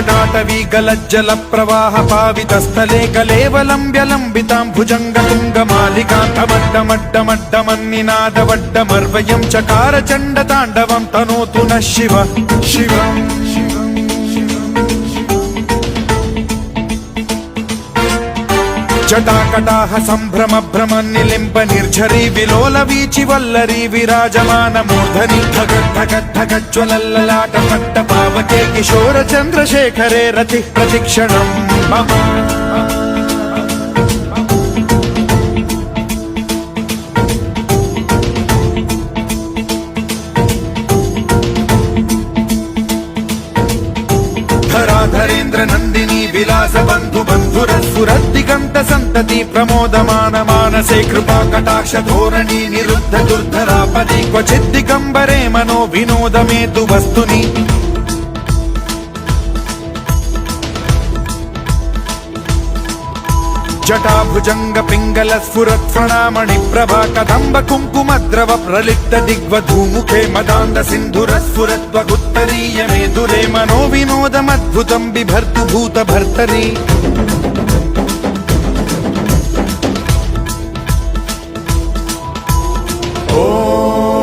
जटाटवी गलज्जल प्रवाह पावितस्थले कलेवलम्ब्यलम्बितां भुजङ्गतुङ्गमालिकान्तमड्डमड्डमड्डमन्निनादवड्डमर्वयं चकार चण्डताण्डवं तनोतु नः शिव शिवम् जटाकटाह सम्भ्रम भ्रम निलिम्ब निर्झरी विलोल वीचि वल्लरी विराजमान मूर्धनि धगद्धगद्धगज्ज्वलल्ललाट पट्ट पावके किशोर चन्द्रशेखरे रतिः प्रतिक्षणम् मम धराधरेन्द्र नन्दिनी विलास बन्धु बन्धुरस्फुरद्दिगन्त सन्तति प्रमोदमान मानसे कृपा कटाक्ष धोरणी निरुद्ध दुर्धरापदि क्वचिद्दिगम्बरे मनो विनोदमेतु वस्तुनि जटाभुजंग पिंगल स्फुरत् प्रणामणि प्रभा कदम्ब कुङ्कुमद्रव प्रलिप्त दिग्वधूमुखे मदान्द सिन्धुर स्फुरत्वगुत्तरीय मेदुरे मनो विनोदमद्भुतं बिभर्तु भूत भर्तरि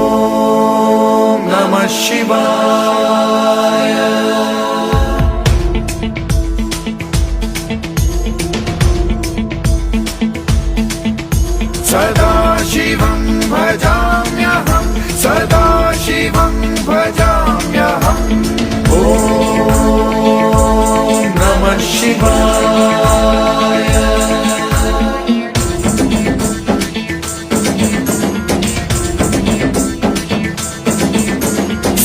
ॐ नमः शिवाय सदा शिवं भजाम्यहं सदा शिवं भजाम्यहम् ॐ नमः शिवाय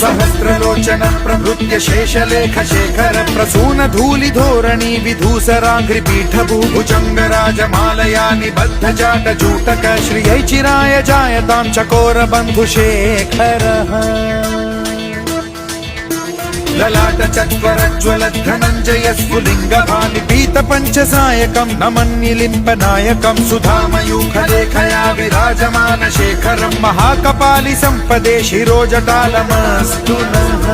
सहस्रलोचन प्रभृत्य शेषलेख शेखर प्रसून धूलि धोरणी विधूसराघ्रिपीठभू भुजंगराजमालया निबद्ध जाट जूटक श्रियै चिराय जायतां चकोर बन्धुशेखरः ललाट चत्वरज्ज्वल धनञ्जय स्फुलिङ्ग भानिपीत पञ्चसायकं नमन्निलिम्पनायकं सुधामयूखलेखया विराजमान शेखरं महाकपालि सम्पदे शिरोजटालमस्तु नः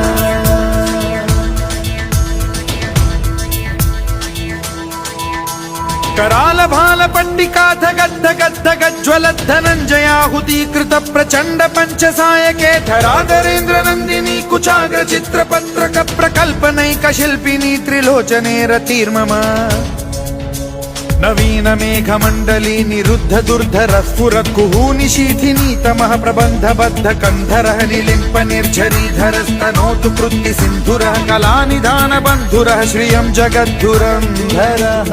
कराल भाल पंडिका धगद्धगद्धगज्ज्वल धनञ्जयाहुतीकृत प्रचण्ड पञ्चसायके धराधरेन्द्र नन्दिनी कुचाग्र चित्रपत्रक प्रकल्पनैक शिल्पिनी त्रिलोचने रतिर्मम नवीन मेघमण्डली निरुद्ध दुर्धर स्फुरत् कुहूनि शीथिनी तमः प्रबन्धबद्ध कन्धरः निलिम्प निर्झरीधरस्तनोतु कृत्ति सिन्धुरः कलानिधान बन्धुरः श्रियं जगद्धुरन्धरः